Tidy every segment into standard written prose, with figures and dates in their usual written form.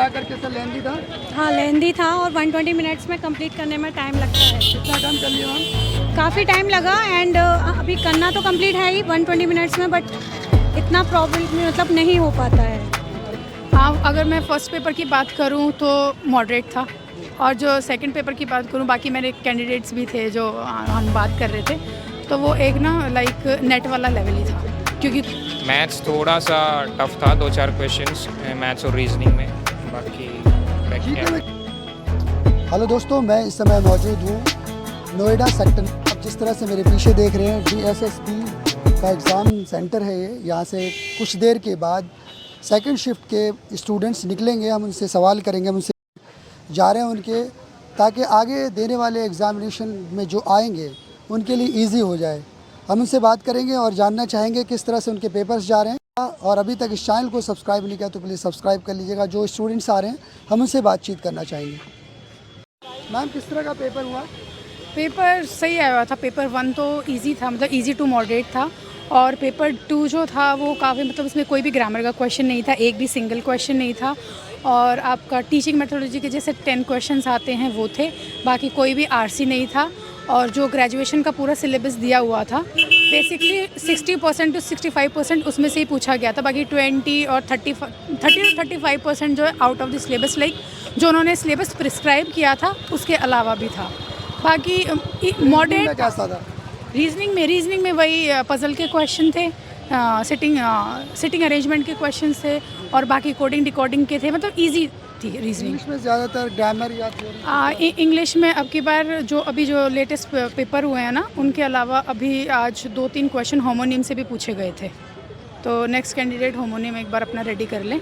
मिलाकर कैसा लेंदी था? हाँ लेंदी था और 120 मिनट्स में कंप्लीट करने में टाइम लगता है। कितना टाइम कर लिया मैम? काफ़ी टाइम लगा एंड अभी करना तो कंप्लीट है ही 120 मिनट्स में, बट इतना प्रॉब्लम मतलब नहीं हो पाता है। हाँ, अगर मैं फ़र्स्ट पेपर की बात करूँ तो मॉडरेट था, और जो सेकंड पेपर की बात करूँ, बाकी मेरे कैंडिडेट्स भी थे जो हम बात कर रहे थे, तो वो एक ना लाइक नेट वाला लेवल ही था, क्योंकि मैथ्स थोड़ा सा टफ था, 2-4 क्वेश्चंस मैथ्स और रीजनिंग में, बाकी हेलो दोस्तों, मैं इस समय मौजूद हूँ नोएडा सेक्टर। अब जिस तरह से मेरे पीछे देख रहे हैं, DSSP का एग्ज़ाम सेंटर है ये। यहाँ से कुछ देर के बाद सेकंड शिफ्ट के स्टूडेंट्स निकलेंगे, हम उनसे सवाल करेंगे, हम उनसे जा रहे हैं उनके, ताकि आगे देने वाले एग्ज़ामिनेशन में जो आएंगे उनके लिए इजी हो जाए। हम उनसे बात करेंगे और जानना चाहेंगे किस तरह से उनके पेपर्स जा रहे हैं। और अभी तक इस चैनल को सब्सक्राइब नहीं किया तो प्लीज़ सब्सक्राइब कर लीजिएगा। जो स्टूडेंट्स आ रहे हैं हम उनसे बातचीत करना चाहेंगे। मैम, किस तरह का पेपर हुआ? पेपर सही आया हुआ था। पेपर 1 तो इजी था, मतलब इजी टू मॉडरेट था, और पेपर 2 जो था वो काफ़ी, मतलब उसमें कोई भी ग्रामर का क्वेश्चन नहीं था, एक भी सिंगल क्वेश्चन नहीं था, और आपका टीचिंग मेथोडोलॉजी के जैसे 10 क्वेश्चंस आते हैं वो थे, बाकी कोई भी RC नहीं था। और जो ग्रेजुएशन का पूरा सिलेबस दिया हुआ था, बेसिकली 60% to 65% उसमें से ही पूछा गया था, बाकी 20 और 30 to 35% जो है out of the syllabus, like जो उन्होंने सिलेबस प्रिस्क्राइब किया था उसके अलावा भी था। बाकी मॉडरेट कैसा था? रीजनिंग में वही पजल के क्वेश्चन थे, सिटिंग अरेंजमेंट के क्वेश्चन थे, और बाकी कोडिंग डिकोडिंग के थे, मतलब इजी थी रीजनिंग। इंग्लिश में ज़्यादातर ग्रामर या थ्योरी? इंग्लिश में अब की बार जो लेटेस्ट पेपर हुए हैं ना, उनके अलावा अभी आज 2-3 क्वेश्चन होमोनिम से भी पूछे गए थे, तो नेक्स्ट कैंडिडेट होमोनिम एक बार अपना रेडी कर लें।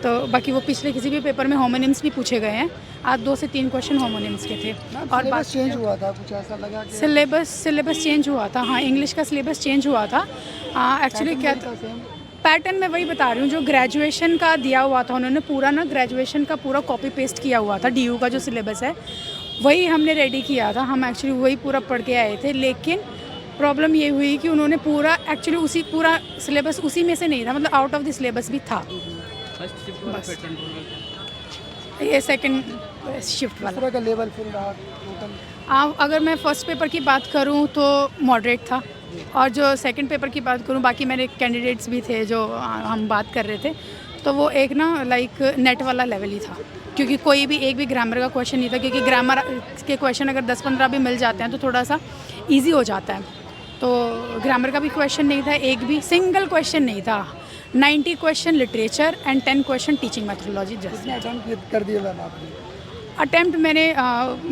तो बाकी वो पिछले किसी भी पेपर में होमोनिम्स भी पूछे गए हैं, आज 2 से 3 क्वेश्चन होमोनिम्स के थे। और बात चेंज हुआ था, कुछ ऐसा लगा कि सिलेबस चेंज हुआ था। हाँ, इंग्लिश का सिलेबस चेंज हुआ था। एक्चुअली क्या था, पैटर्न मैं वही बता रही हूँ, जो ग्रेजुएशन का दिया हुआ था उन्होंने पूरा ना, ग्रेजुएशन का पूरा कॉपी पेस्ट किया हुआ था। DU का जो सिलेबस है वही हमने रेडी किया था, हम एक्चुअली वही पूरा पढ़ के आए थे, लेकिन प्रॉब्लम ये हुई कि उन्होंने पूरा एक्चुअली पूरा सिलेबस उसी में से नहीं था, मतलब आउट ऑफ द सिलेबस भी था। बस ये सेकंड शिफ्ट वाला का लेवल फिर रहा टोटल? अगर मैं फ़र्स्ट पेपर की बात करूं तो मॉडरेट था, और जो सेकंड पेपर की बात करूं, बाकी मेरे कैंडिडेट्स भी थे जो हम बात कर रहे थे, तो वो एक ना लाइक नेट वाला लेवल ही था, क्योंकि कोई भी एक भी ग्रामर का क्वेश्चन नहीं था, क्योंकि ग्रामर के क्वेश्चन अगर 10-15 भी मिल जाते हैं तो थोड़ा सा ईजी हो जाता है। तो ग्रामर का भी क्वेश्चन नहीं था, एक भी सिंगल क्वेश्चन नहीं था। 90 question literature and 10 question teaching methodology. Just attempt कर दिया मैम आपने? अटेम्प्ट मैंने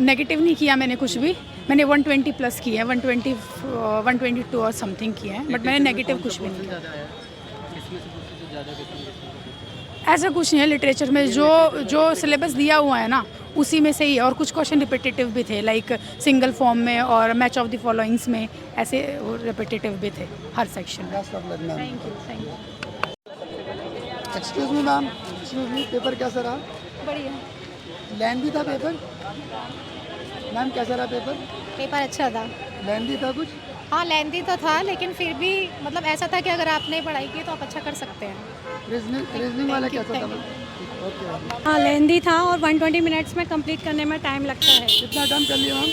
नेगेटिव नहीं किया मैंने कुछ भी, मैंने 120 प्लस किया है, 122 और समथिंग किया है, बट मैंने नेगेटिव कुछ भी नहीं किया। ऐसा कुछ नहीं है, लिटरेचर में जो सिलेबस दिया हुआ है ना उसी में से ही, और कुछ क्वेश्चन रिपीटेटिव भी थे, लाइक सिंगल फॉर्म में और मैच ऑफ द फॉलोइंग्स में, ऐसे रिपीटेटिव भी थे हर सेक्शन में। Thank you. Excuse me ma'am, excuse me, paper कैसा रहा? बढ़िया। लेंदी था पेपर? मैम, कैसा रहा पेपर? पेपर अच्छा था। लेंदी था कुछ? हाँ, लेंदी तो था, लेकिन फिर भी मतलब ऐसा था कि अगर आपने पढ़ाई की तो आप अच्छा कर सकते हैं। रीजनिंग वाला कैसा था? ओके। हाँ लेंदी था और 120 मिनट्स में कंप्लीट करने में टाइम लगता है। कितना टाइम कर लिया मैम?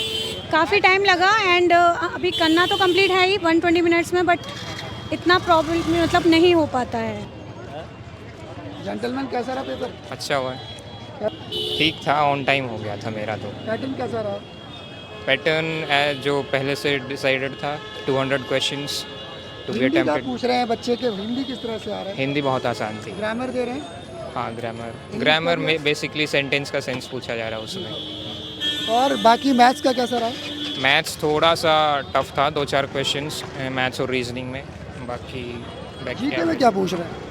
काफ़ी टाइम लगा एंड अभी करना तो कंप्लीट है ही 120 मिनट्स में, बट इतना प्रॉब्लम मतलब नहीं हो पाता है। जेंटलमैन, कैसा रहा पेपर? अच्छा हुआ, ठीक था, ऑन टाइम हो गया था मेरा। तो पैटर्न कैसा रहा? पैटर्न जो पहले से डिसाइडेड था, 200 क्वेश्चंस टू बी हिंदी का अटेम्प्टेड। पूछ रहे हैं बच्चे के, हिंदी किस तरह से आ रहा है? हिंदी बहुत आसान थी। ग्रामर दे रहे हैं? हाँ, ग्रामर में बेसिकली सेंटेंस का सेंस पूछा जा रहा है उसमें। और बाकी मैथ्स का कैसा रहा? मैथ्स थोड़ा सा टफ था, 2-4 क्वेश्चंस मैथ्स और रीजनिंग में, बाकी जीके में क्या पूछ रहे हैं?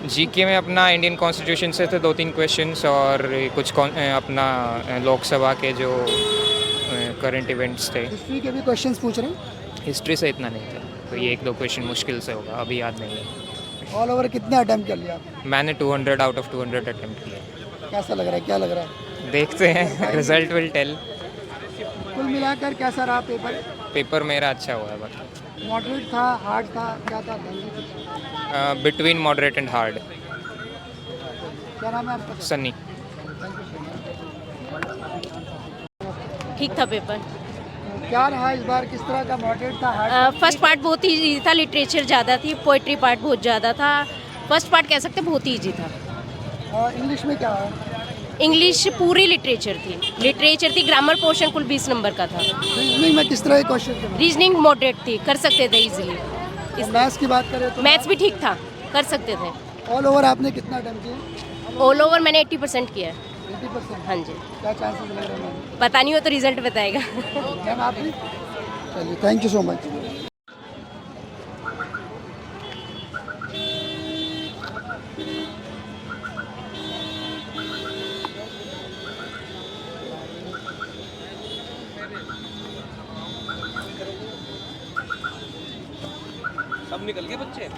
जीके में अपना इंडियन कॉन्स्टिट्यूशन से थे 2-3 क्वेश्चंस, और कुछ अपना लोकसभा के जो करंट इवेंट्स थे। हिस्ट्री के भी क्वेश्चंस पूछ रहे हैं? हिस्ट्री से इतना नहीं था, तो ये 1-2 क्वेश्चन मुश्किल से होगा, अभी याद नहीं है। ऑल ओवर कितने अटेम्प्ट कर लिया आपने? मैंने 200 आउट ऑफ 200 अटेम्प्ट किया। कैसा लग रहा है, क्या लग रहा है? देखते हैं, रिजल्ट विल टेल। कुल मिलाकर कैसा रहा पेपर? पेपर मेरा अच्छा हुआ है, बाकी मॉडरेट था, हार्ड था, क्या था? Between moderate and hard. क्या नाम है आपका? Sunny. Thank you so much. ठीक था पेपर। क्या रहा इस बार, किस तरह का मॉडरेट था, हार्ड? फर्स्ट पार्ट बहुत ही ईजी था, लिटरेचर ज़्यादा थी, पोइट्री पार्ट बहुत ज़्यादा था। फर्स्ट पार्ट कह सकते बहुत ही ईजी था। और इंग्लिश में क्या है? इंग्लिश पूरी लिटरेचर थी, ग्रामर पोर्शन कुल 20 नंबर का था। रीजनिंग में किस तरह के क्वेश्चन थे? रीजनिंग मॉडरेट थी, कर सकते थे इजीली। मैथ्स की बात करें तो मैथ्स भी ठीक था, कर सकते थे। ऑल ओवर आपने कितना अटेम्प्ट किया? ऑल ओवर मैंने 80% किया है। 80%? हाँ जी। क्या चांसेस लग रहे हैं? पता नहीं हो तो रिजल्ट बताएगा। मैम आप भी? चलिए, थैंक यू सो मच। सब निकल गए बच्चे।